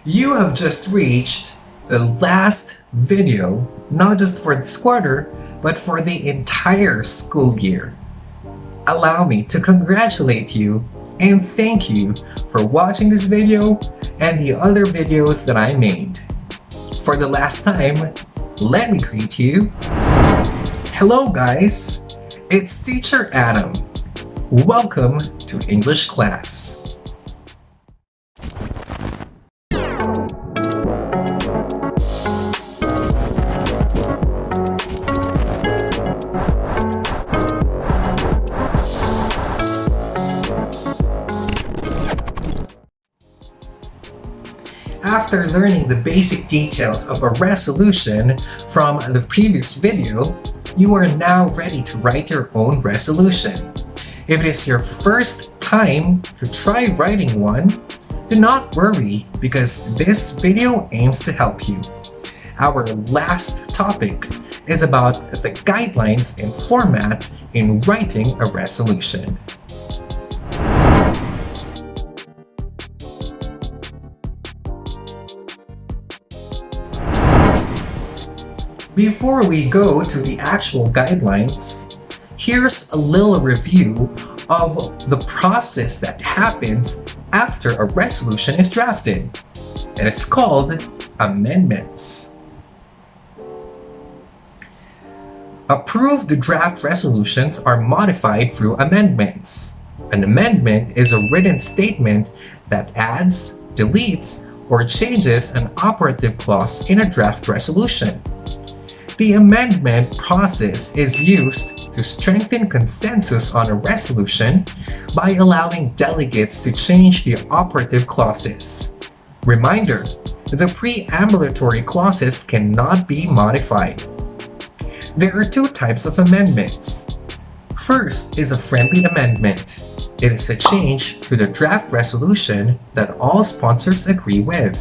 You have just reached the last video, not just for this quarter, but for the entire school year. Allow me to congratulate you and thank you for watching this video and the other videos that I made. For the last time, let me greet you. Hello guys, it's Teacher Adam. Welcome to English class. After learning the basic details of a resolution from the previous video, you are now ready to write your own resolution. If it is your first time to try writing one, do not worry because this video aims to help you. Our last topic is about the guidelines and format in writing a resolution. Before we go to the actual guidelines, here's a little review of the process that happens after a resolution is drafted. It is called amendments. Approved draft resolutions are modified through amendments. An amendment is a written statement that adds, deletes, or changes an operative clause in a draft resolution. The amendment process is used to strengthen consensus on a resolution by allowing delegates to change the operative clauses. Reminder: the preambulatory clauses cannot be modified. There are two types of amendments. First is a friendly amendment. It is a change to the draft resolution that all sponsors agree with.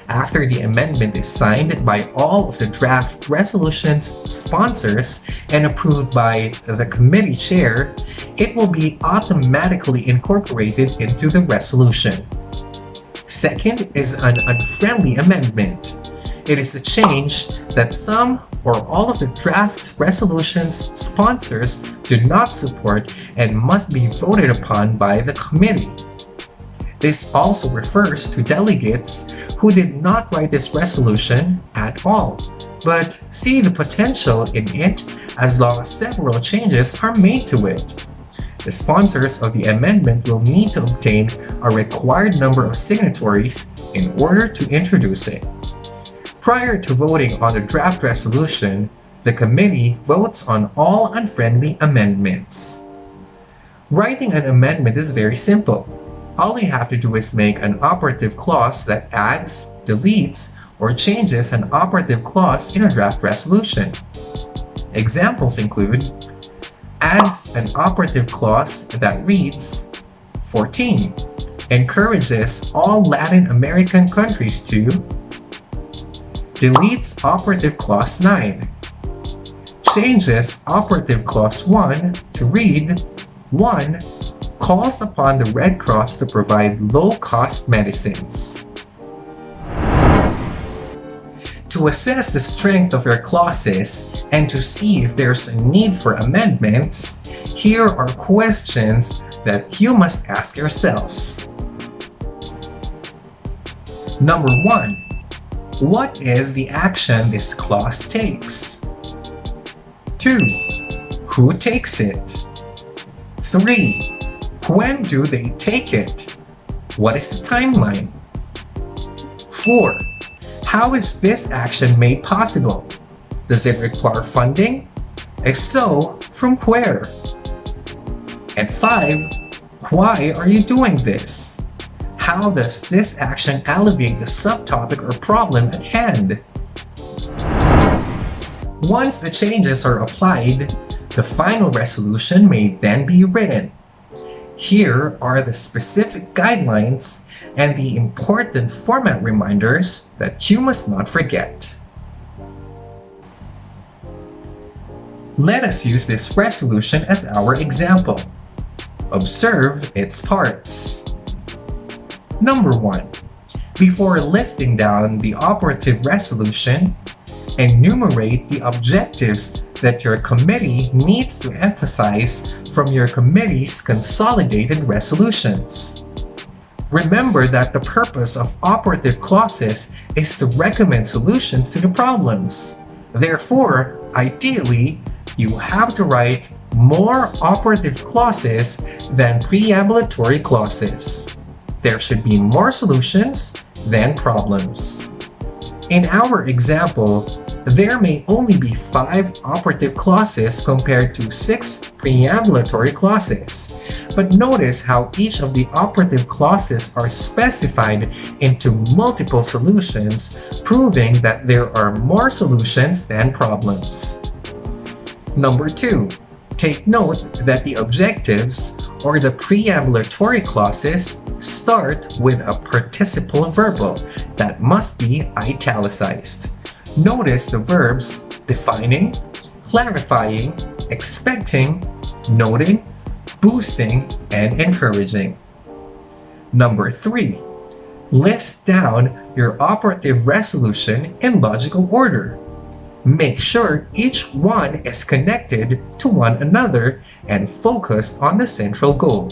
After the amendment is signed by all of the draft resolution's sponsors and approved by the committee chair, it will be automatically incorporated into the resolution. Second is an unfriendly amendment. It is a change that some or all of the draft resolution's sponsors do not support and must be voted upon by the committee. This also refers to delegates who did not write this resolution at all, but see the potential in it as long as several changes are made to it. The sponsors of the amendment will need to obtain a required number of signatories in order to introduce it. Prior to voting on the draft resolution, the committee votes on all unfriendly amendments. Writing an amendment is very simple. All you have to do is make an operative clause that adds, deletes, or changes an operative clause in a draft resolution. Examples include: adds an operative clause that reads, 14 encourages all Latin American countries to, deletes operative clause 9, changes operative clause 1 to read, 1 calls upon the Red Cross to provide low-cost medicines. To assess the strength of your clauses and to see if there's a need for amendments, here are questions that you must ask yourself. Number 1. What is the action this clause takes? 2. Who takes it? 3. When do they take it? What is the timeline? 4. How is this action made possible? Does it require funding? If so, from where? And 5. Why are you doing this? How does this action alleviate the subtopic or problem at hand? Once the changes are applied, the final resolution may then be written. Here are the specific guidelines and the important format reminders that you must not forget. Let us use this resolution as our example. Observe its parts. Number 1. Before listing down the operative resolution, enumerate the objectives that your committee needs to emphasize from your committee's consolidated resolutions. Remember that the purpose of operative clauses is to recommend solutions to the problems. Therefore, ideally, you have to write more operative clauses than preambulatory clauses. There should be more solutions than problems. In our example, there may only be 5 operative clauses compared to 6 preambulatory clauses. But notice how each of the operative clauses are specified into multiple solutions, proving that there are more solutions than problems. Number 2. Take note that the objectives, or the preambulatory clauses, start with a participle verbal that must be italicized. Notice the verbs defining, clarifying, expecting, noting, boosting, and encouraging. Number 3. List down your operative resolution in logical order. Make sure each one is connected to one another and focused on the central goal.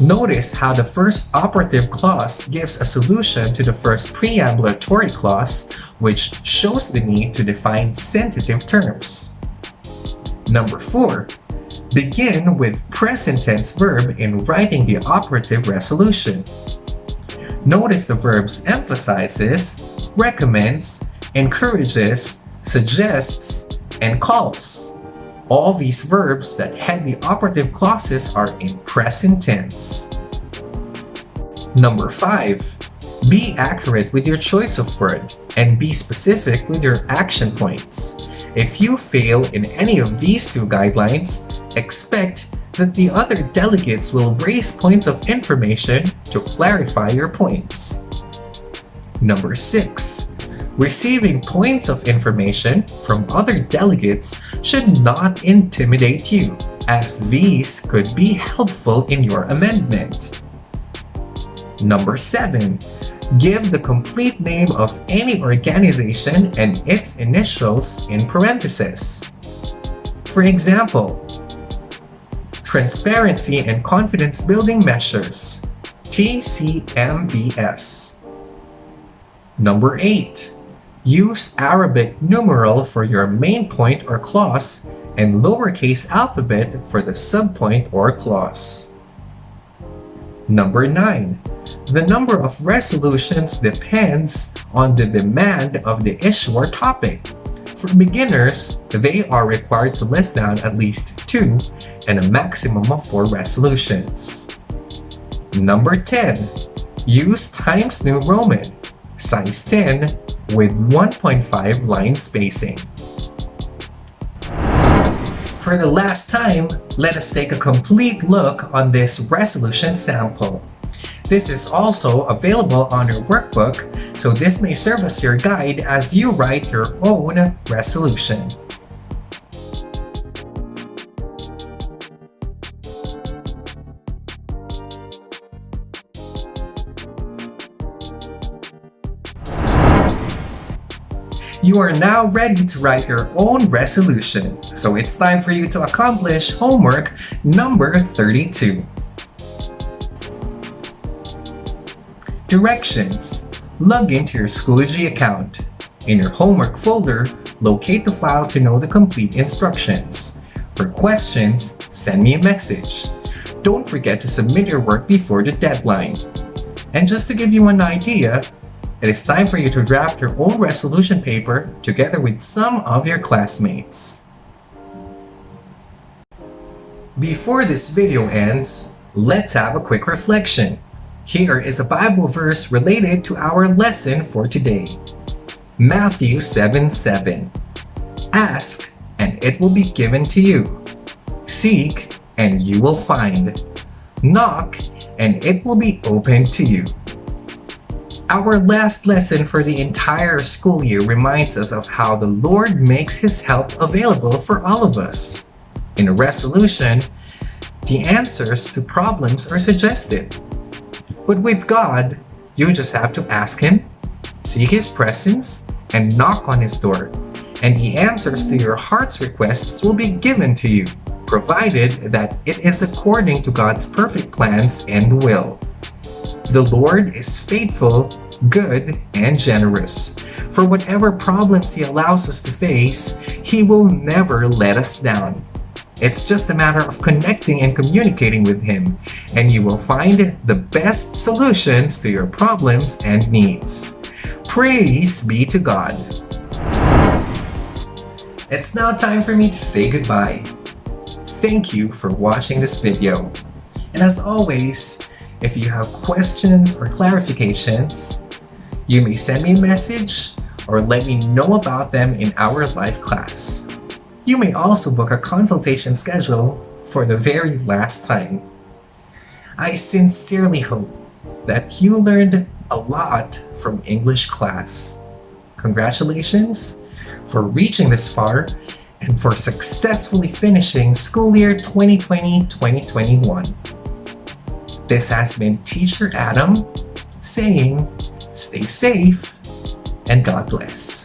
Notice how the first operative clause gives a solution to the first preambulatory clause, which shows the need to define sensitive terms. Number 4. Begin with present tense verb in writing the operative resolution. Notice the verbs emphasizes, recommends, encourages, suggests, and calls. All these verbs that head the operative clauses are in present tense. Number 5. Be accurate with your choice of word and be specific with your action points. If you fail in any of these 2 guidelines, expect that the other delegates will raise points of information to clarify your points. Number 6. Receiving points of information from other delegates should not intimidate you, as these could be helpful in your amendment. Number 7. Give the complete name of any organization and its initials in parentheses. For example, Transparency and Confidence Building Measures, TCMBS. Number 8. Use Arabic numeral for your main point or clause and lowercase alphabet for the subpoint or clause. Number 9. The number of resolutions depends on the demand of the issue or topic. For beginners, they are required to list down at least 2 and a maximum of 4 resolutions. Number 10. Use Times New Roman, size 10, with 1.5 line spacing. For the last time, let us take a complete look on this resolution sample. This is also available on your workbook, so this may serve as your guide as you write your own resolution. You are now ready to write your own resolution, so it's time for you to accomplish homework number 32. Directions. Log into your Schoology account. In your homework folder, locate the file to know the complete instructions. For questions, send me a message. Don't forget to submit your work before the deadline. And just to give you an idea, it is time for you to draft your own resolution paper together with some of your classmates. Before this video ends, let's have a quick reflection. Here is a Bible verse related to our lesson for today. Matthew 7:7. Ask, and it will be given to you. Seek, and you will find. Knock, and it will be opened to you. Our last lesson for the entire school year reminds us of how the Lord makes His help available for all of us. In a resolution, the answers to problems are suggested. But with God, You just have to ask Him, seek His presence, and knock on His door, and the answers to your heart's requests will be given to you, provided that it is according to God's perfect plans and will. The Lord is faithful, good, and generous. For whatever problems He allows us to face, He will never let us down. It's just a matter of connecting and communicating with Him, and you will find the best solutions to your problems and needs. Praise be to God. It's now time for me to say goodbye. Thank you for watching this video. And as always, if you have questions or clarifications, you may send me a message or let me know about them in our live class. You may also book a consultation schedule for the very last time. I sincerely hope that you learned a lot from English class. Congratulations for reaching this far and for successfully finishing school year 2020-2021. This has been Teacher Adam saying, stay safe and God bless.